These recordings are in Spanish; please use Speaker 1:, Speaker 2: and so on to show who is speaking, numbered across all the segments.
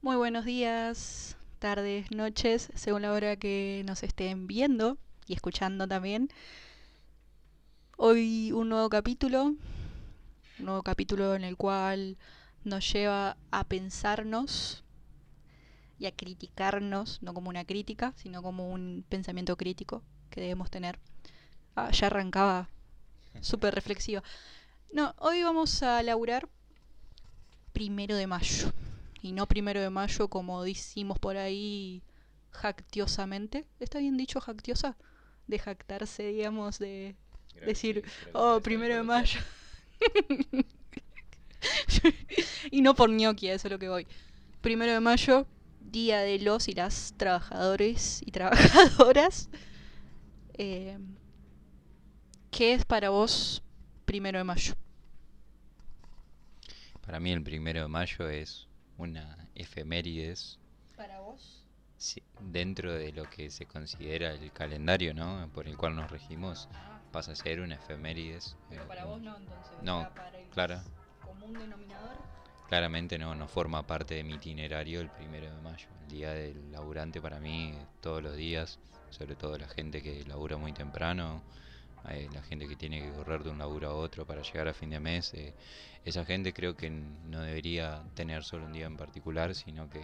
Speaker 1: Muy buenos días, tardes, noches, según la hora que nos estén viendo y escuchando también. Hoy un nuevo capítulo en el cual nos lleva a pensarnos y a criticarnos, no como una crítica, sino como un pensamiento crítico que debemos tener. Ya arrancaba súper reflexiva. No, hoy vamos a laburar 1 de mayo. Y no 1 de mayo como decimos por ahí jactiosamente. ¿Está bien dicho jactiosa? De jactarse, digamos, de
Speaker 2: Creo que
Speaker 1: decir,
Speaker 2: sí, creo que
Speaker 1: oh,
Speaker 2: puede ser
Speaker 1: 1 de mayo.
Speaker 2: coloquial.
Speaker 1: Y no por ñoqui, a eso es lo que voy. 1 de mayo, día de los y las trabajadores y trabajadoras. Eh, ¿Qué es para vos 1 de mayo?
Speaker 2: Para mí el 1 de mayo es una efemérides
Speaker 1: Para vos.
Speaker 2: dentro de lo que se considera el calendario, ¿no? Por el cual nos regimos,
Speaker 1: Ah,
Speaker 2: pasa a ser una efemérides.
Speaker 1: pero para vos no, entonces. O
Speaker 2: No,
Speaker 1: sea, para el
Speaker 2: clara,
Speaker 1: común denominador.
Speaker 2: claramente no forma parte de mi itinerario el 1 de mayo. El día del laburante para mí, todos los días, sobre todo la gente que labura muy temprano, la gente que tiene que correr de un laburo a otro para llegar a fin de mes, esa gente creo que no debería tener solo un día en particular, sino que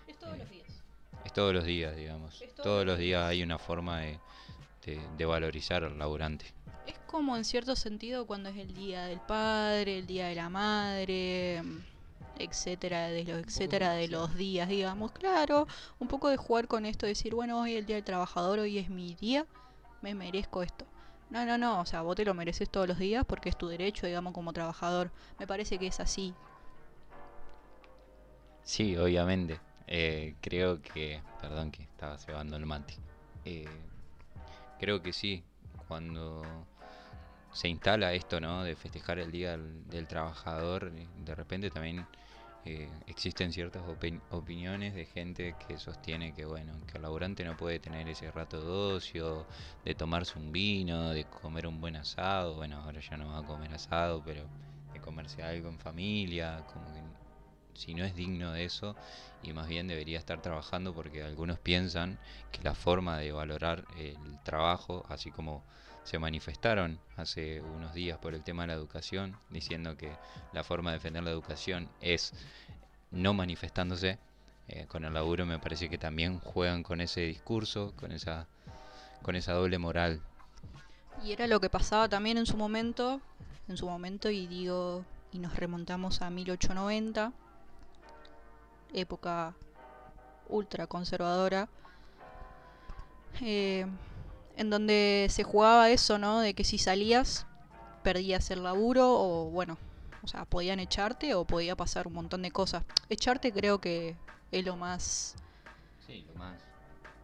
Speaker 1: Es todos
Speaker 2: eh,
Speaker 1: los días.
Speaker 2: es todos los días, digamos.
Speaker 1: Es todos
Speaker 2: Todos
Speaker 1: los
Speaker 2: los días
Speaker 1: días.
Speaker 2: hay una forma de valorizar al laburante.
Speaker 1: Es como en cierto sentido cuando es el día del padre, el día de la madre,
Speaker 2: Un poco de
Speaker 1: etcétera de los
Speaker 2: emoción.
Speaker 1: días, digamos. Claro, un poco de jugar con esto, decir, bueno, hoy es el día del trabajador, hoy es mi día, me merezco esto. No, no, no, o sea, vos te lo mereces todos los días porque es tu derecho, digamos, como trabajador. Me parece que es así.
Speaker 2: Sí, obviamente. Creo que, perdón que estaba cebando el mate. Eh, Creo que sí, cuando se instala esto, ¿no? De festejar el Día del Trabajador, de repente también existen ciertas opiniones de gente que sostiene que, bueno, que el laburante no puede tener ese rato de ocio, de tomarse un vino, de comer un buen asado. Bueno, ahora ya no va a comer asado, pero de comerse algo en familia, como que si no es digno de eso, y más bien debería estar trabajando, porque algunos piensan que la forma de valorar el trabajo, así como se manifestaron hace unos días por el tema de la educación, diciendo que la forma de defender la educación es no manifestándose, con el laburo me parece que también juegan con ese discurso, con esa doble moral.
Speaker 1: Y era lo que pasaba también en su momento, y digo, y nos remontamos a 1890, época ultra conservadora, eh, en donde se jugaba eso, ¿no? De que si salías, perdías el laburo o bueno, o sea, podían echarte o podía pasar un montón de cosas. Echarte creo que es lo más
Speaker 2: Sí, lo más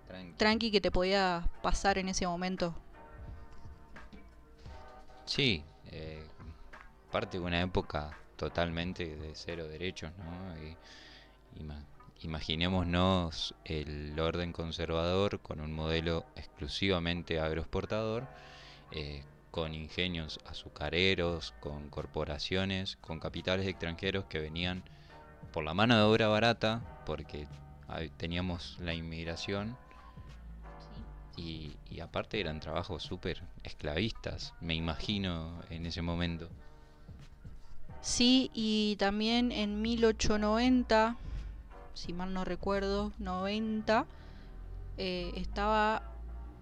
Speaker 2: tranqui.
Speaker 1: tranqui que te podía pasar en ese momento.
Speaker 2: Sí, parte de una época totalmente de cero derechos, ¿no? Ima- Imaginémonos el orden conservador con un modelo exclusivamente agroexportador, con ingenios azucareros, con corporaciones, con capitales extranjeros que venían por la mano de obra barata, porque teníamos la inmigración,
Speaker 1: Sí.
Speaker 2: y aparte eran trabajos súper esclavistas, me imagino en ese momento.
Speaker 1: Sí, y también en 1890, si mal no recuerdo, 90, estaba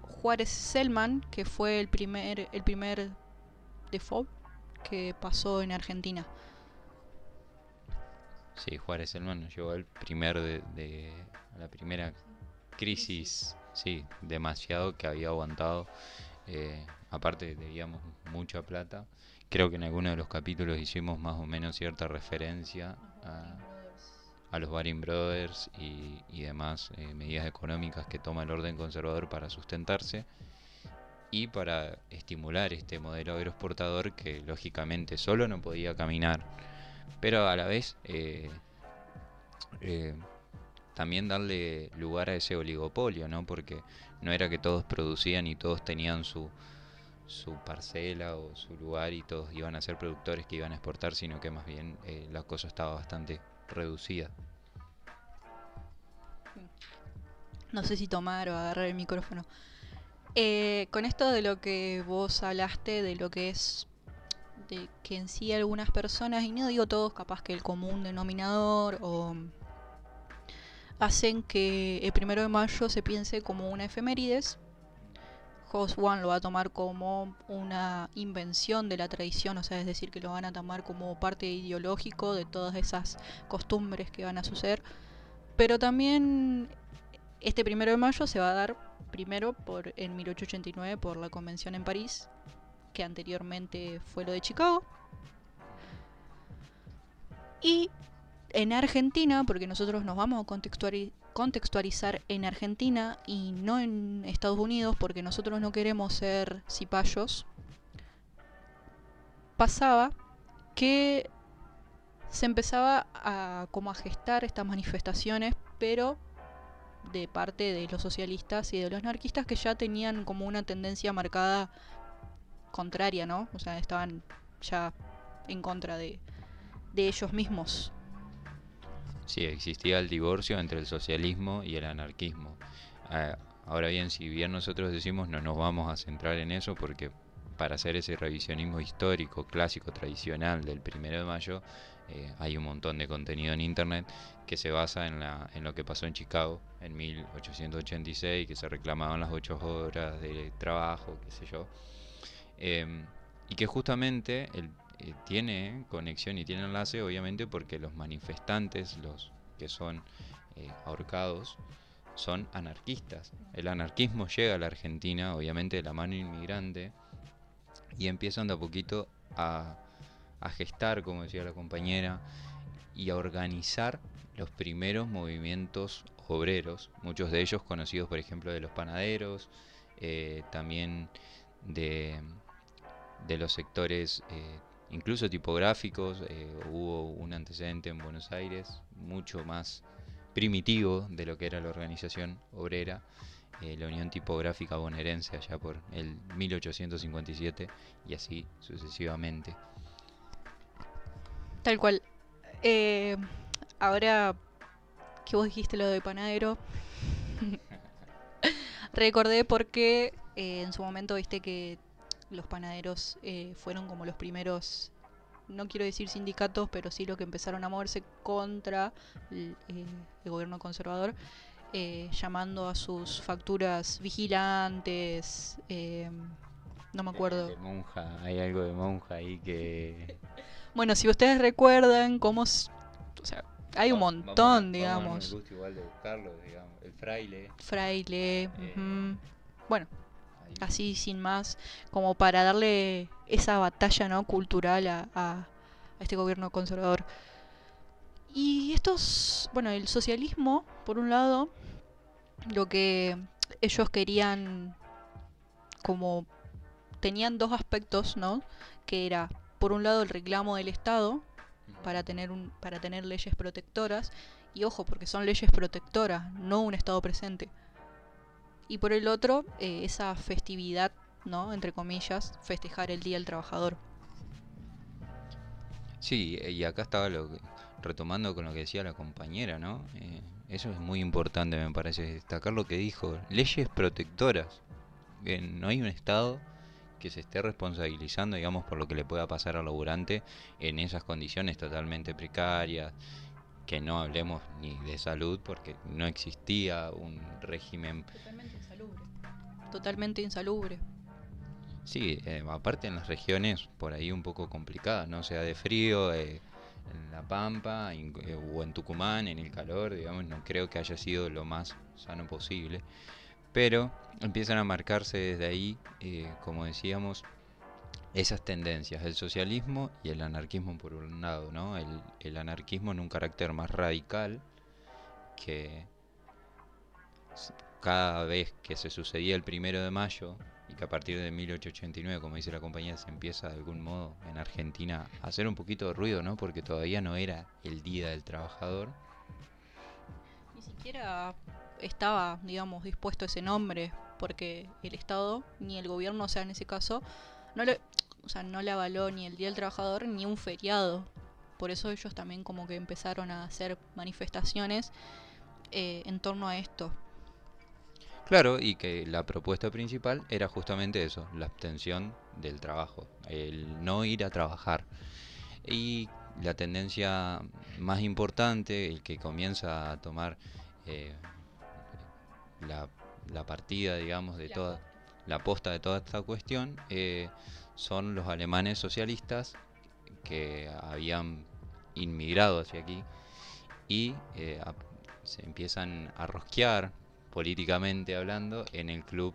Speaker 1: Juárez Selman, que fue el primer default que pasó en Argentina.
Speaker 2: Sí, Juárez Selman nos llevó a la primera crisis, sí, demasiado que había aguantado. Aparte debíamos mucha plata. Creo que en alguno de los capítulos hicimos más o menos cierta referencia a los Baring Brothers y demás medidas económicas que toma el orden conservador para sustentarse y para estimular este modelo agroexportador que lógicamente solo no podía caminar, pero a la vez eh, también darle lugar a ese oligopolio, ¿no? Porque no era que todos producían y todos tenían su parcela o su lugar y todos iban a ser productores que iban a exportar, sino que más bien la cosa estaba bastante reducida.
Speaker 1: No sé si tomar o agarrar el micrófono. Con esto de lo que vos hablaste, de lo que es de que en sí algunas personas, y no digo todos, capaz que el común denominador, o hacen que el 1 de mayo se piense como una efemérides. Host One lo va a tomar como una invención de la tradición, o sea, es decir, que lo van a tomar como parte ideológico de todas esas costumbres que van a suceder. Pero también este 1 de mayo se va a dar primero en 1889 por la convención en París, que anteriormente fue lo de Chicago. Y en Argentina, porque nosotros nos vamos a contextualizar en Argentina y no en Estados Unidos, porque nosotros no queremos ser cipayos, pasaba que se empezaba como a gestar estas manifestaciones, pero de parte de los socialistas y de los anarquistas, que ya tenían como una tendencia marcada contraria, ¿no? O sea, estaban ya en contra de ellos mismos.
Speaker 2: Sí, existía el divorcio entre el socialismo y el anarquismo. Ahora bien, si bien nosotros decimos no nos vamos a centrar en eso porque para hacer ese revisionismo histórico, clásico, tradicional del 1 de mayo, hay un montón de contenido en internet que se basa en lo que pasó en Chicago en 1886, que se reclamaban las 8 horas de trabajo, qué sé yo. Y que justamente tiene conexión y tiene enlace, obviamente, porque los manifestantes, los que son ahorcados, son anarquistas. El anarquismo llega a la Argentina, obviamente, de la mano inmigrante, y empiezan de a poquito a gestar, como decía la compañera, y a organizar los primeros movimientos obreros, muchos de ellos conocidos, por ejemplo, de los panaderos, también de los sectores incluso tipográficos. Hubo un antecedente en Buenos Aires mucho más primitivo de lo que era la organización obrera, la Unión Tipográfica Bonaerense, allá por el 1857 y así sucesivamente.
Speaker 1: Tal cual. Ahora que vos dijiste lo de panadero, recordé porque en su momento viste que los panaderos fueron como los primeros, no quiero decir sindicatos, pero sí lo que empezaron a moverse contra el gobierno conservador, llamando a sus facturas vigilantes, no me acuerdo.
Speaker 2: De monja, hay algo de monja ahí que...
Speaker 1: Bueno, si ustedes recuerdan cómo... O sea, hay un montón,
Speaker 2: Vamos a darnos el
Speaker 1: digamos.
Speaker 2: gusto igual de buscarlo, digamos. El fraile.
Speaker 1: Fraile.
Speaker 2: eh,
Speaker 1: Bueno,
Speaker 2: ahí.
Speaker 1: así sin más, como para darle esa batalla, ¿no?, cultural a este gobierno conservador. Y estos, bueno, el socialismo, por un lado, lo que ellos querían, como tenían dos aspectos, ¿no? Que era, por un lado, el reclamo del Estado para tener leyes protectoras, y ojo, porque son leyes protectoras, no un Estado presente. Y por el otro, esa festividad, ¿no?, entre comillas, festejar el Día del Trabajador.
Speaker 2: Sí, y acá estaba retomando con lo que decía la compañera, ¿no? Eso es muy importante, me parece, destacar lo que dijo. Leyes protectoras. No hay un Estado que se esté responsabilizando, digamos, por lo que le pueda pasar al laburante en esas condiciones totalmente precarias, que no hablemos ni de salud, porque no existía un régimen.
Speaker 1: Totalmente insalubre. Totalmente insalubre.
Speaker 2: Sí, aparte en las regiones por ahí un poco complicadas, ¿no? O sea, de frío, en La Pampa o en Tucumán, en el calor, digamos, no creo que haya sido lo más sano posible. Pero empiezan a marcarse desde ahí, como decíamos, esas tendencias, el socialismo y el anarquismo por un lado, ¿no? El anarquismo en un carácter más radical, que cada vez que se sucedía el 1 de mayo, y que a partir de 1889, como dice la compañía, se empieza de algún modo en Argentina a hacer un poquito de ruido, ¿no? Porque todavía no era el Día del Trabajador.
Speaker 1: Ni siquiera estaba, digamos, dispuesto ese nombre, porque el Estado, ni el gobierno, o sea, en ese caso, no le, o sea, no le avaló ni el Día del Trabajador ni un feriado. Por eso ellos también como que empezaron a hacer manifestaciones en torno a esto.
Speaker 2: Claro, y que la propuesta principal era justamente eso, la abstención del trabajo, el no ir a trabajar. Y la tendencia más importante, el que comienza a tomar eh, la, la partida, digamos, de toda la posta de toda esta cuestión, son los alemanes socialistas que habían inmigrado hacia aquí y se empiezan a rosquear, políticamente hablando, en el club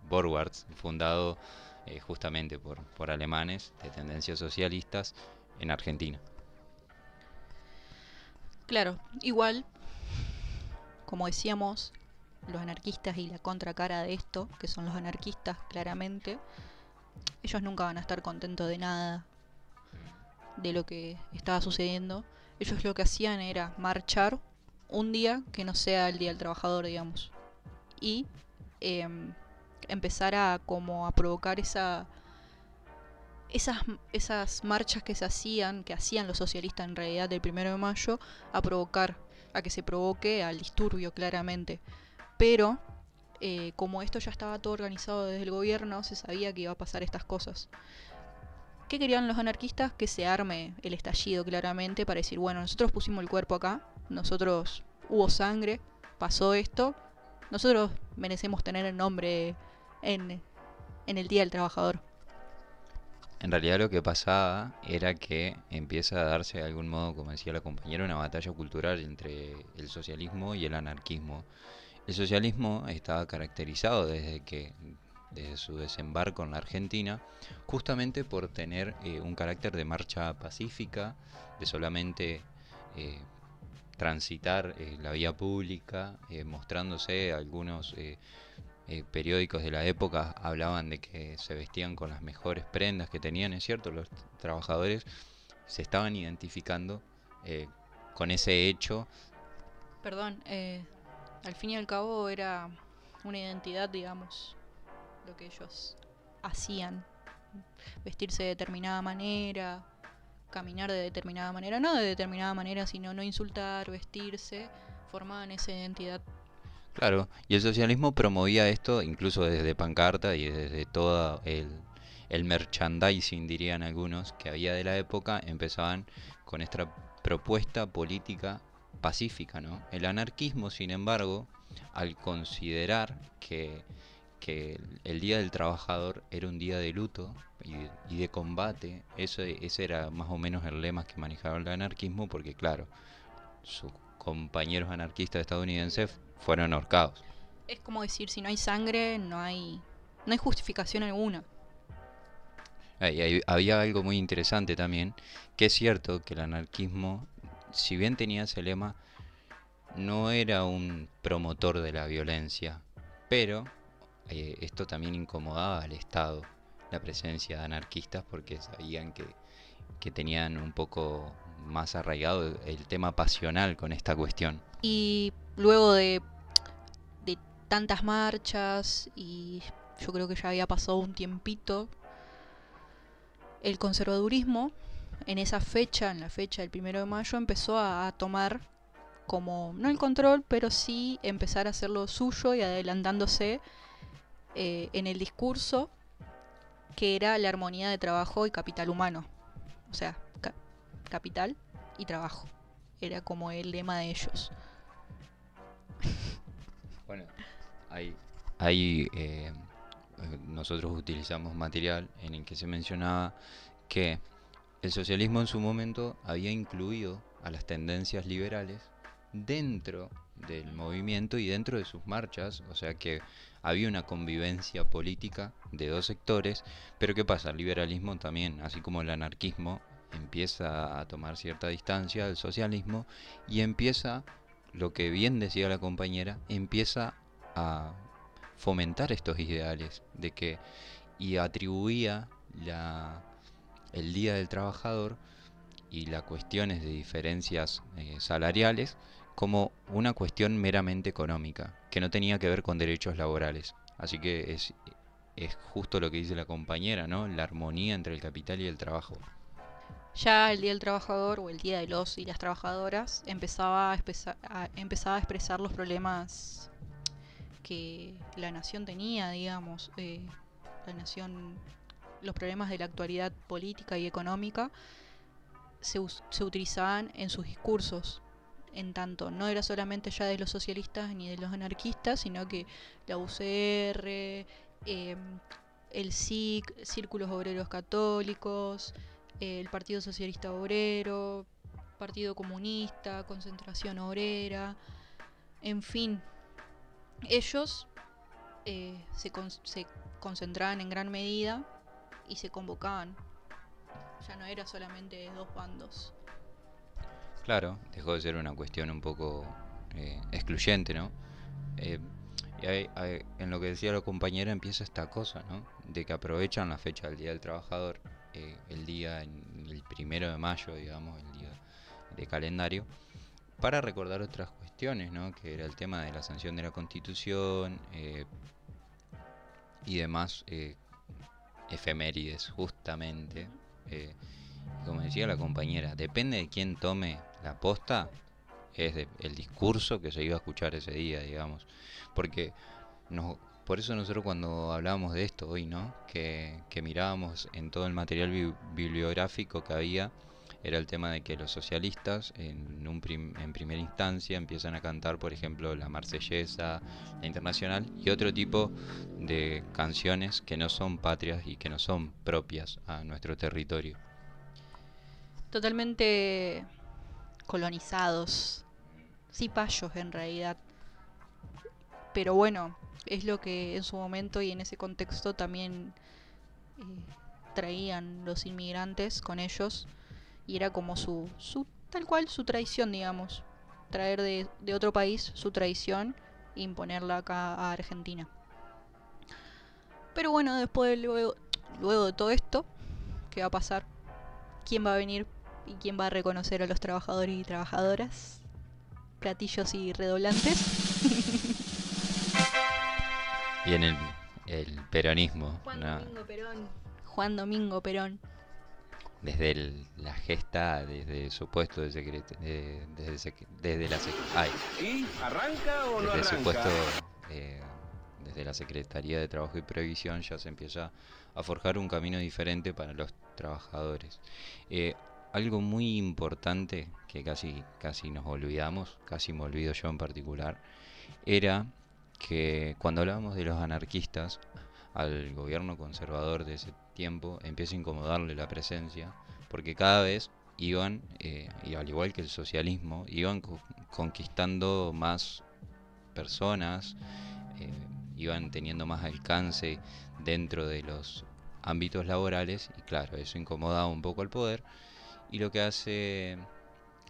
Speaker 2: Borwarts, fundado justamente por alemanes de tendencias socialistas en Argentina.
Speaker 1: Claro, igual, como decíamos, los anarquistas y la contracara de esto, que son los anarquistas claramente, ellos nunca van a estar contentos de nada de lo que estaba sucediendo. Ellos lo que hacían era marchar un día que no sea el Día del Trabajador, digamos, y eh, empezar a como a provocar esas marchas que hacían los socialistas en realidad del 1 de mayo, a provocar, a que se provoque al disturbio claramente. Pero como esto ya estaba todo organizado desde el gobierno, se sabía que iba a pasar estas cosas. ¿Qué querían los anarquistas? Que se arme el estallido claramente para decir, bueno, nosotros pusimos el cuerpo acá, nosotros hubo sangre, pasó esto, nosotros merecemos tener el nombre en, en el Día del Trabajador.
Speaker 2: En realidad lo que pasaba era que empieza a darse de algún modo, como decía la compañera, una batalla cultural entre el socialismo y el anarquismo. El socialismo estaba caracterizado desde su desembarco en la Argentina, justamente por tener un carácter de marcha pacífica, de solamente eh, transitar la vía pública, mostrándose algunos periódicos de la época hablaban de que se vestían con las mejores prendas que tenían, es cierto, los trabajadores se estaban identificando eh, con ese hecho.
Speaker 1: Perdón, al fin y al cabo era una identidad, digamos, lo que ellos hacían. Vestirse de determinada manera, caminar de determinada manera, no de determinada manera, sino no insultar, vestirse, formaban esa identidad.
Speaker 2: Claro, y el socialismo promovía esto incluso desde pancarta y desde todo el merchandising, dirían algunos, que había de la época, empezaban con esta propuesta política pacífica, ¿no? El anarquismo, sin embargo, al considerar que el Día del Trabajador era un día de luto y de combate, ese era más o menos el lema que manejaba el anarquismo, porque claro, sus compañeros anarquistas estadounidenses fueron ahorcados.
Speaker 1: Es como decir, si no hay sangre, no hay justificación alguna.
Speaker 2: Había algo muy interesante también, que es cierto que el anarquismo, si bien tenía ese lema, no era un promotor de la violencia, pero esto también incomodaba al Estado, la presencia de anarquistas, porque sabían que tenían un poco más arraigado el tema pasional con esta cuestión.
Speaker 1: Y luego de tantas marchas, y yo creo que ya había pasado un tiempito, el conservadurismo en esa fecha, en la fecha del 1 de mayo, empezó a tomar como, no el control, pero sí empezar a hacer lo suyo y adelantándose en el discurso que era la armonía de trabajo y capital humano. O sea, capital y trabajo. Era como el lema de ellos.
Speaker 2: Bueno, hay, hay nosotros utilizamos material en el que se mencionaba que el socialismo en su momento había incluido a las tendencias liberales dentro del movimiento y dentro de sus marchas, o sea que había una convivencia política de dos sectores, pero ¿qué pasa? El liberalismo también, así como el anarquismo, empieza a tomar cierta distancia del socialismo y empieza, lo que bien decía la compañera, empieza a fomentar estos ideales de que y atribuía el Día del Trabajador y las cuestiones de diferencias salariales como una cuestión meramente económica, que no tenía que ver con derechos laborales. Así que es justo lo que dice la compañera, ¿no? La armonía entre el capital y el trabajo.
Speaker 1: Ya el Día del Trabajador o el Día de los y las Trabajadoras empezaba a expresar los problemas que la nación tenía, digamos, la nación, los problemas de la actualidad política y económica se utilizaban en sus discursos. En tanto, no era solamente ya de los socialistas ni de los anarquistas, sino que la UCR, el SIC, Círculos Obreros Católicos, el Partido Socialista Obrero, Partido Comunista, Concentración Obrera, en fin, ellos se concentraban en gran medida y se convocaban. Ya no era solamente de dos bandos.
Speaker 2: Claro, dejó de ser una cuestión un poco excluyente, ¿no? Eh, en lo que decía la compañera empieza esta cosa, ¿no? De que aprovechan la fecha del Día del Trabajador, el 1 de mayo, digamos, el día de calendario, para recordar otras cuestiones, ¿no? Que era el tema de la sanción de la Constitución y demás efemérides, justamente. Como decía la compañera, depende de quién tome la posta, el discurso que se iba a escuchar ese día, digamos. Porque nos, por eso nosotros cuando hablábamos de esto hoy, ¿no? Que mirábamos en todo el material bibliográfico que había, era el tema de que los socialistas en primera instancia empiezan a cantar, por ejemplo, la Marsellesa, la Internacional y otro tipo de canciones que no son patrias y que no son propias a nuestro territorio.
Speaker 1: Totalmente colonizados, cipayos en realidad. Pero bueno, es lo que en su momento y en ese contexto también eh, traían los inmigrantes con ellos y era como tal cual su tradición, digamos, traer de otro país su tradición e imponerla acá a Argentina. Pero bueno, luego de todo esto, ¿qué va a pasar? ¿Quién va a venir y quién va a reconocer a los trabajadores y trabajadoras? Platillos y redoblantes.
Speaker 2: Y en el peronismo,
Speaker 1: Juan
Speaker 2: ¿no?
Speaker 1: Domingo Perón. Juan Domingo Perón.
Speaker 2: Desde la gesta, desde su puesto de desde la ay,
Speaker 3: ¿Y arranca o no
Speaker 2: desde su
Speaker 3: arranca?
Speaker 2: puesto eh, desde la Secretaría de Trabajo y Previsión ya se empieza a forjar un camino diferente para los trabajadores. Eh, Algo muy importante que casi nos olvidamos, casi me olvido yo en particular, era que cuando hablábamos de los anarquistas, al gobierno conservador de ese tiempo empieza a incomodarle la presencia, porque cada vez iban, y al igual que el socialismo, iban conquistando más personas, eh, iban teniendo más alcance dentro de los ámbitos laborales, y claro, eso incomodaba un poco al poder, y lo que hace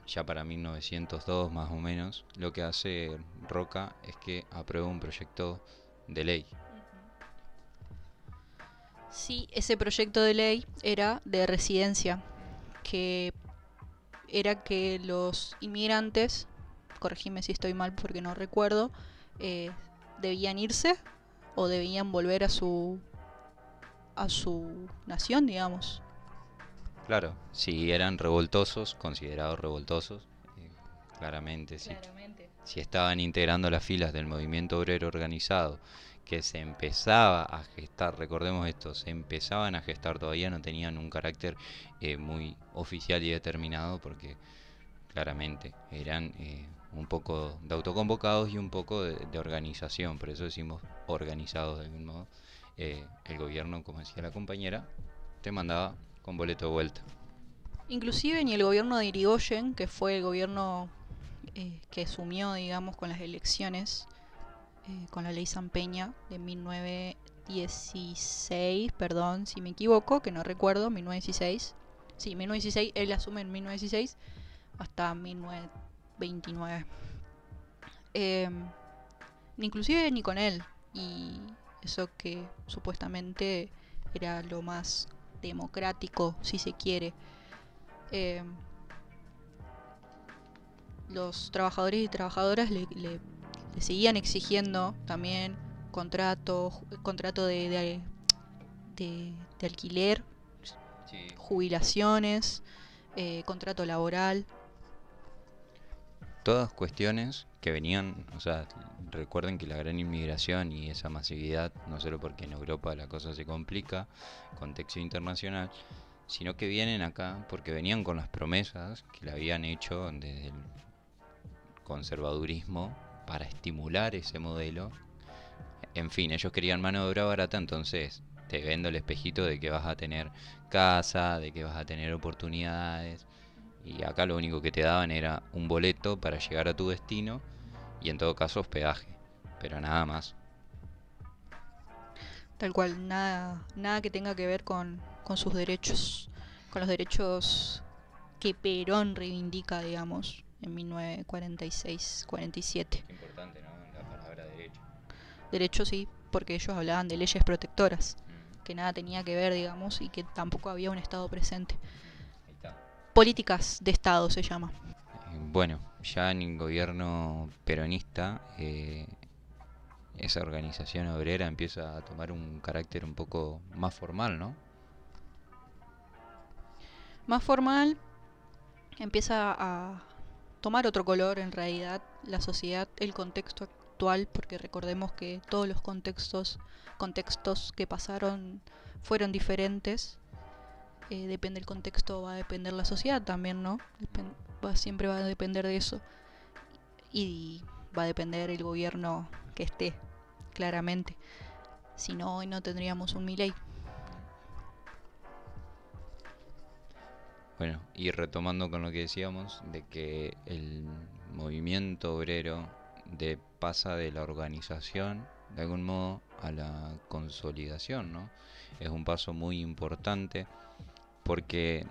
Speaker 2: ya para 1902 más o menos, lo que hace Roca es que aprueba un proyecto de ley.
Speaker 1: Sí, ese proyecto de ley era de residencia, que era que los inmigrantes, corregime si estoy mal porque no recuerdo, eh, debían irse o debían volver a su nación, digamos.
Speaker 2: Claro, si eran revoltosos, considerados revoltosos, claramente,
Speaker 1: Claramente.
Speaker 2: si estaban integrando las filas del movimiento obrero organizado, que se empezaba a gestar, recordemos esto, se empezaban a gestar, todavía no tenían un carácter muy oficial y determinado, porque claramente eran un poco de autoconvocados y un poco de organización, por eso decimos organizados de algún modo. El gobierno, como decía la compañera, te mandaba con boleto de vuelta.
Speaker 1: Inclusive ni el gobierno de Irigoyen, que fue el gobierno que asumió, digamos, con las elecciones, con la ley San Peña de 1916, perdón si me equivoco, que no recuerdo, 1916. Sí, 1916, él asume en 1916 hasta 1929. Eh, Inclusive ni con él. Y eso que supuestamente era lo más democrático, si se quiere. Eh, los trabajadores y trabajadoras le seguían exigiendo también contrato de alquiler,
Speaker 2: Sí.
Speaker 1: jubilaciones. contrato laboral.
Speaker 2: Todas cuestiones que venían, o sea, recuerden que la gran inmigración y esa masividad, no solo porque en Europa la cosa se complica, contexto internacional, sino que vienen acá porque venían con las promesas que le habían hecho desde el conservadurismo para estimular ese modelo. En fin, ellos querían mano de obra barata, entonces te vendo el espejito de que vas a tener casa, de que vas a tener oportunidades. Y acá lo único que te daban era un boleto para llegar a tu destino y en todo caso hospedaje, pero nada más.
Speaker 1: Tal cual, nada que tenga que ver con sus derechos, con los derechos que Perón reivindica, digamos, en 1946-47.
Speaker 2: Qué importante, ¿no? La palabra derecho.
Speaker 1: Derechos sí, porque ellos hablaban de leyes protectoras, que nada tenía que ver, digamos, y que tampoco había un Estado presente.
Speaker 2: Ahí está.
Speaker 1: Políticas de Estado se llama.
Speaker 2: Bueno, ya en el gobierno peronista, esa organización obrera empieza a tomar un carácter un poco más formal, ¿no?
Speaker 1: Más formal, empieza a tomar otro color en realidad la sociedad, el contexto actual, porque recordemos que todos los contextos que pasaron fueron diferentes. Depende del contexto, va a depender la sociedad también, ¿no? Siempre va a depender de eso. Y va a depender el gobierno que esté, claramente. Si no, hoy no tendríamos un Milei.
Speaker 2: Bueno, y retomando con lo que decíamos, de que el movimiento obrero pasa de la organización, de algún modo, a la consolidación, ¿no? Es un paso muy importante porque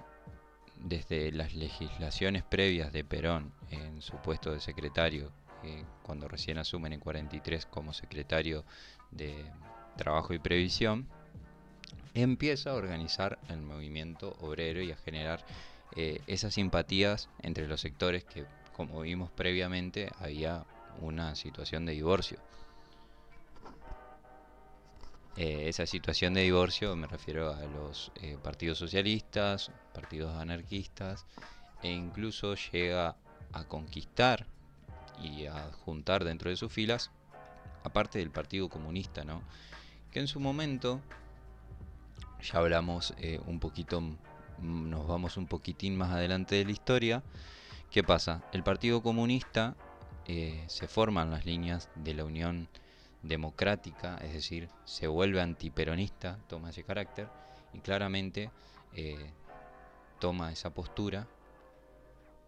Speaker 2: desde las legislaciones previas de Perón en su puesto de secretario, cuando recién asumen en 43 como secretario de Trabajo y Previsión, empieza a organizar el movimiento obrero y a generar esas simpatías entre los sectores que, como vimos previamente, había una situación de divorcio. Esa situación de divorcio me refiero a los partidos socialistas, partidos anarquistas, e incluso llega a conquistar y a juntar dentro de sus filas aparte del Partido Comunista, ¿no? Que en su momento, ya hablamos un poquito, nos vamos un poquitín más adelante de la historia. ¿Qué pasa? El Partido Comunista se forma en las líneas de la Unión Democrática, es decir, se vuelve antiperonista, toma ese carácter y claramente toma esa postura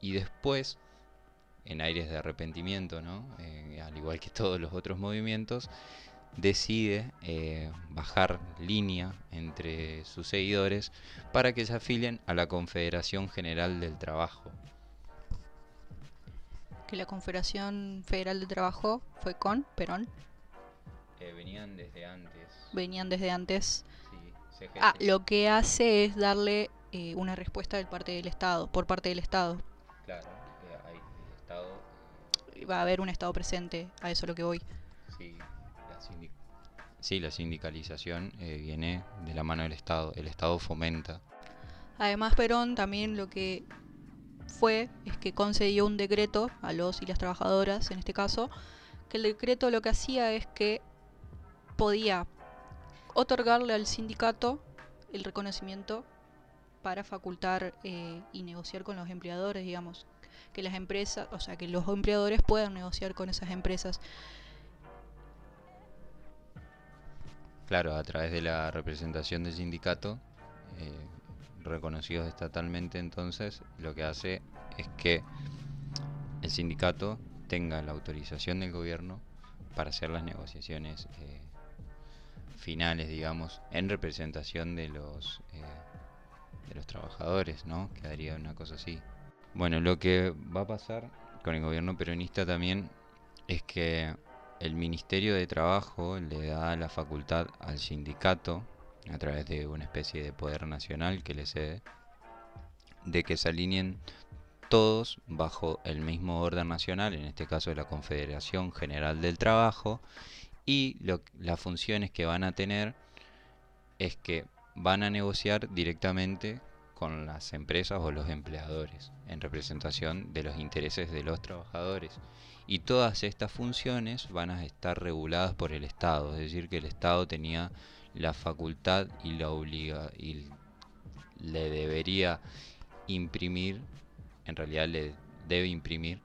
Speaker 2: y después, en aires de arrepentimiento, ¿no? Al igual que todos los otros movimientos, decide bajar línea entre sus seguidores para que se afilien a la Confederación General del Trabajo.
Speaker 1: Que la Confederación Federal de Trabajo fue con Perón.
Speaker 2: Venían desde antes.
Speaker 1: Venían desde antes.
Speaker 2: Sí, CGT.
Speaker 1: Lo que hace es darle una respuesta por parte del Estado.
Speaker 2: Claro, hay el Estado.
Speaker 1: Va a haber un Estado presente, a eso es lo que voy.
Speaker 2: Sí, la sindicalización viene de la mano del Estado. El Estado fomenta.
Speaker 1: Además, Perón también lo que fue es que concedió un decreto a los y las trabajadoras, en este caso, que el decreto lo que hacía es que podía otorgarle al sindicato el reconocimiento para facultar y negociar con los empleadores, digamos, que las empresas, o sea, que los empleadores puedan negociar con esas empresas.
Speaker 2: Claro, a través de la representación del sindicato, reconocidos estatalmente, entonces lo que hace es que el sindicato tenga la autorización del gobierno para hacer las negociaciones finales, digamos, en representación de los trabajadores, ¿no? Quedaría una cosa así. Bueno, lo que va a pasar con el gobierno peronista también es que el Ministerio de Trabajo le da la facultad al sindicato, a través de una especie de poder nacional que le cede, de que se alineen todos bajo el mismo orden nacional, en este caso la Confederación General del Trabajo, y las funciones que van a tener es que van a negociar directamente con las empresas o los empleadores, en representación de los intereses de los trabajadores. Y todas estas funciones van a estar reguladas por el Estado, es decir, que el Estado tenía la facultad y le debería imprimir, en realidad le debe imprimir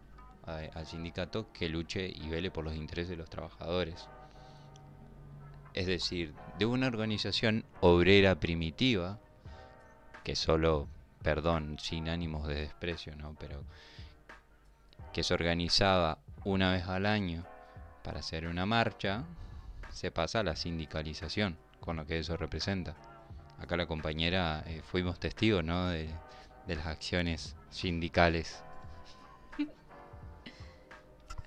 Speaker 2: al sindicato que luche y vele por los intereses de los trabajadores. Es decir, de una organización obrera primitiva, que solo, perdón, sin ánimos de desprecio, ¿no? Pero que se organizaba una vez al año para hacer una marcha, se pasa a la sindicalización, con lo que eso representa. Acá la compañera, fuimos testigos, ¿no? de las acciones sindicales.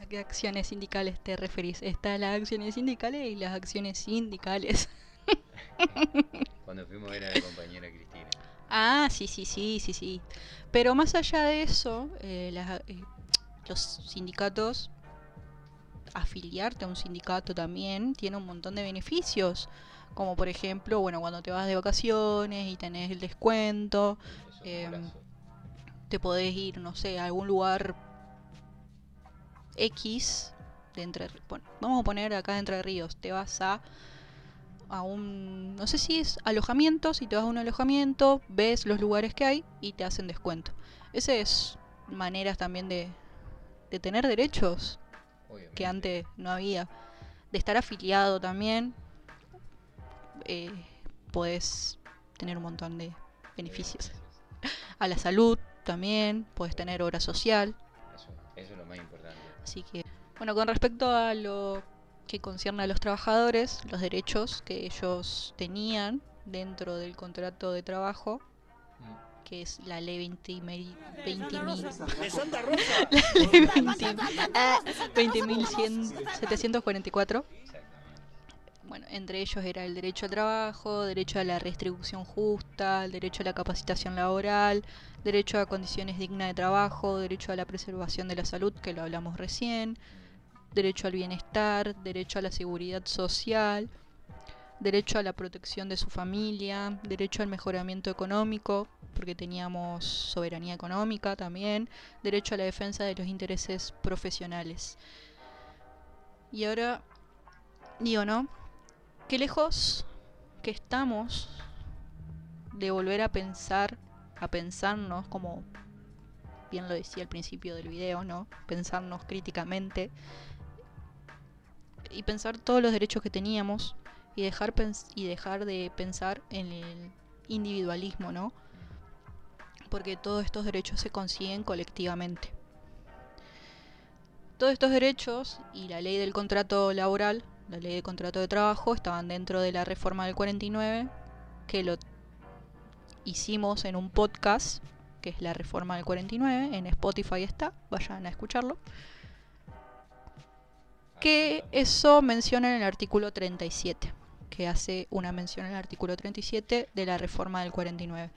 Speaker 1: ¿A qué acciones sindicales te referís? Están las acciones sindicales y las acciones sindicales.
Speaker 2: Cuando fuimos a ver a la compañera Cristina.
Speaker 1: Ah, sí. Pero más allá de eso, los sindicatos, afiliarte a un sindicato también tiene un montón de beneficios. Como por ejemplo, bueno, cuando te vas de vacaciones y tenés el descuento, te podés ir, no sé, a algún lugar X de bueno, vamos a poner acá de Entre Ríos, te vas a un, no sé si es alojamiento, si te vas a un alojamiento, ves los lugares que hay y te hacen descuento. Esa es maneras también de tener derechos. Obviamente. Que antes no había. De estar afiliado también, podés tener un montón de beneficios. A la salud también, podés tener obra social.
Speaker 2: Eso es lo más importante.
Speaker 1: Así que, bueno, con respecto a lo que concierne a los trabajadores, los derechos que ellos tenían dentro del contrato de trabajo, que es la ley 20.744. Bueno, entre ellos era el derecho al trabajo, derecho a la retribución justa, el derecho a la capacitación laboral, derecho a condiciones dignas de trabajo, derecho a la preservación de la salud, que lo hablamos recién, derecho al bienestar, derecho a la seguridad social, derecho a la protección de su familia, derecho al mejoramiento económico, porque teníamos soberanía económica también, derecho a la defensa de los intereses profesionales. Y ahora, digo, ¿no? Qué lejos que estamos de volver a pensarnos, como bien lo decía al principio del video, ¿no? Pensarnos críticamente y pensar todos los derechos que teníamos y dejar de pensar en el individualismo, ¿no? Porque todos estos derechos se consiguen colectivamente. Todos estos derechos y la ley del contrato laboral, la ley del contrato de trabajo, estaban dentro de la reforma del 49, que lo hicimos en un podcast, que es la reforma del 49, en Spotify está, vayan a escucharlo. Que eso menciona en el artículo 37, que hace una mención en el artículo 37 de la reforma del 49.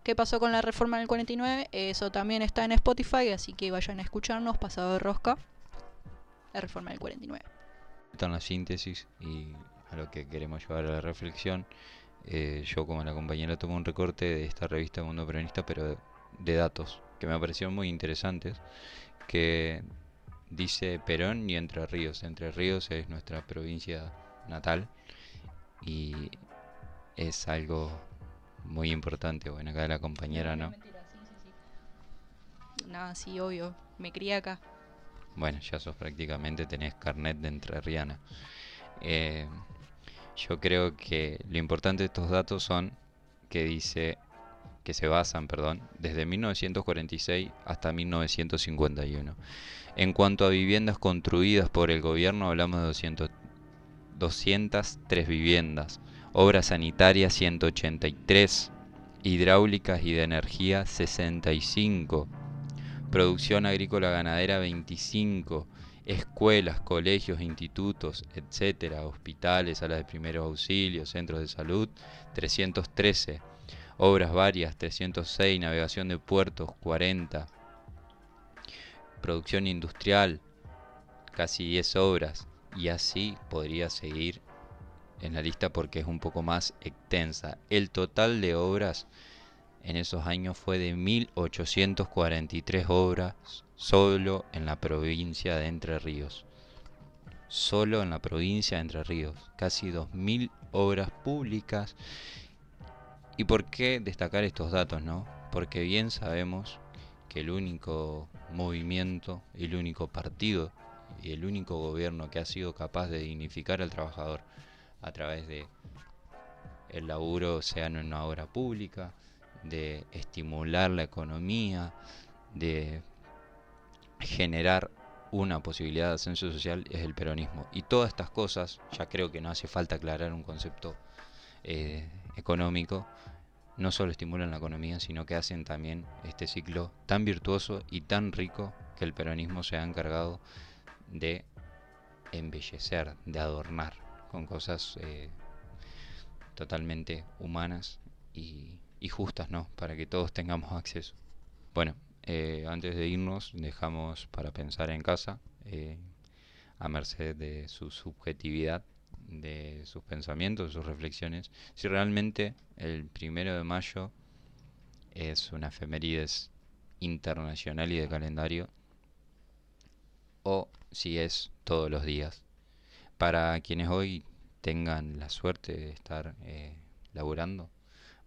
Speaker 1: ¿Qué pasó con la reforma del 49? Eso también está en Spotify, así que vayan a escucharnos, pasado de rosca, la reforma del 49.
Speaker 2: En la síntesis y a lo que queremos llevar a la reflexión, yo como la compañera tomé un recorte de esta revista Mundo Peronista, pero de datos que me parecieron muy interesantes, que dice Perón y Entre Ríos. Entre Ríos es nuestra provincia natal y es algo muy importante. Bueno, acá la compañera no.
Speaker 1: Nada, sí, obvio, me crié acá.
Speaker 2: Bueno, ya sos prácticamente, tenés carnet de entrerriana. Yo creo que lo importante de estos datos son que se basan, desde 1946 hasta 1951. En cuanto a viviendas construidas por el gobierno, hablamos de 203 viviendas, obras sanitarias 183, hidráulicas y de energía 65, producción agrícola ganadera 25, escuelas, colegios, institutos, etcétera, hospitales, salas de primeros auxilios, centros de salud 313, obras varias 306, navegación de puertos 40, producción industrial casi 10 obras, y así podría seguir en la lista porque es un poco más extensa. El total de obras en esos años fue de 1843 obras solo en la provincia de Entre Ríos. Solo en la provincia de Entre Ríos. Casi 2000 obras públicas. ¿Y por qué destacar estos datos, no? Porque bien sabemos que el único movimiento, el único partido y el único gobierno que ha sido capaz de dignificar al trabajador a través de el laburo, sea en una obra pública, de estimular la economía, de generar una posibilidad de ascenso social, es el peronismo. Y todas estas cosas, ya creo que no hace falta aclarar un concepto económico, no solo estimulan la economía, sino que hacen también este ciclo tan virtuoso y tan rico que el peronismo se ha encargado de embellecer, de adornar con cosas totalmente humanas y justas, ¿no? Para que todos tengamos acceso. Bueno, antes de irnos, dejamos para pensar en casa, a merced de su subjetividad, de sus pensamientos, de sus reflexiones, si realmente el 1 de mayo es una efemérides internacional y de calendario, o si es todos los días. Para quienes hoy tengan la suerte de estar laburando,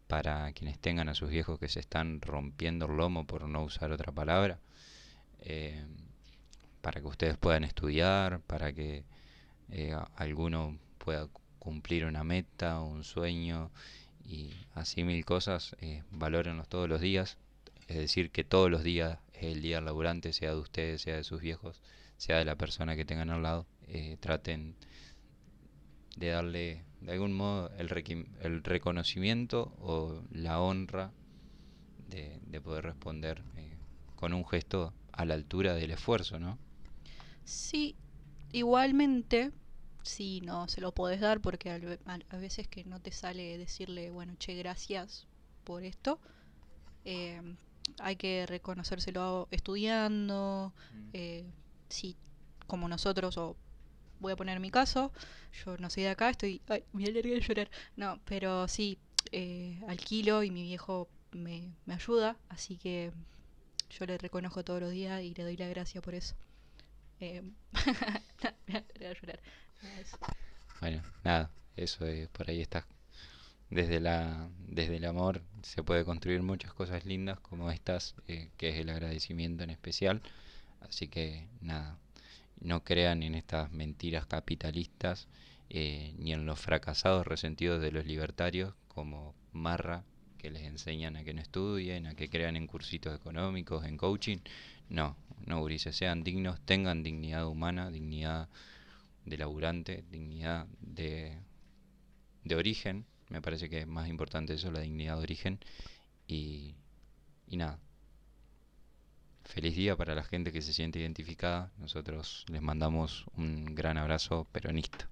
Speaker 2: para quienes tengan a sus viejos que se están rompiendo el lomo, por no usar otra palabra, eh, para que ustedes puedan estudiar, para que alguno pueda cumplir una meta, un sueño y así mil cosas, valórenlos todos los días, es decir, que todos los días es el día del laburante, sea de ustedes, sea de sus viejos, sea de la persona que tengan al lado, traten de darle de algún modo el reconocimiento o la honra de poder responder con un gesto a la altura del esfuerzo, ¿no?
Speaker 1: Sí, igualmente, sí, no se lo podés dar porque a veces que no te sale decirle, bueno, che, gracias por esto. eh, Hay que reconocérselo estudiando, eh, sí, como nosotros, o voy a poner mi caso, yo no soy de acá, estoy, ay, me alergué de llorar, no, pero sí, alquilo y mi viejo me ayuda, así que yo le reconozco todos los días y le doy la gracia por eso. Eh, me voy a llorar. Nada, eso.
Speaker 2: Bueno, nada, eso por ahí está. Desde el amor se puede construir muchas cosas lindas como estas, que es el agradecimiento en especial. Así que nada, no crean en estas mentiras capitalistas, ni en los fracasados resentidos de los libertarios como Marra, que les enseñan a que no estudien, a que crean en cursitos económicos, en coaching. No, no, gurises, sean dignos, tengan dignidad humana, dignidad de laburante, dignidad de origen. Me parece que es más importante eso, la dignidad de origen. Y, y nada, feliz día para la gente que se siente identificada. Nosotros les mandamos un gran abrazo peronista.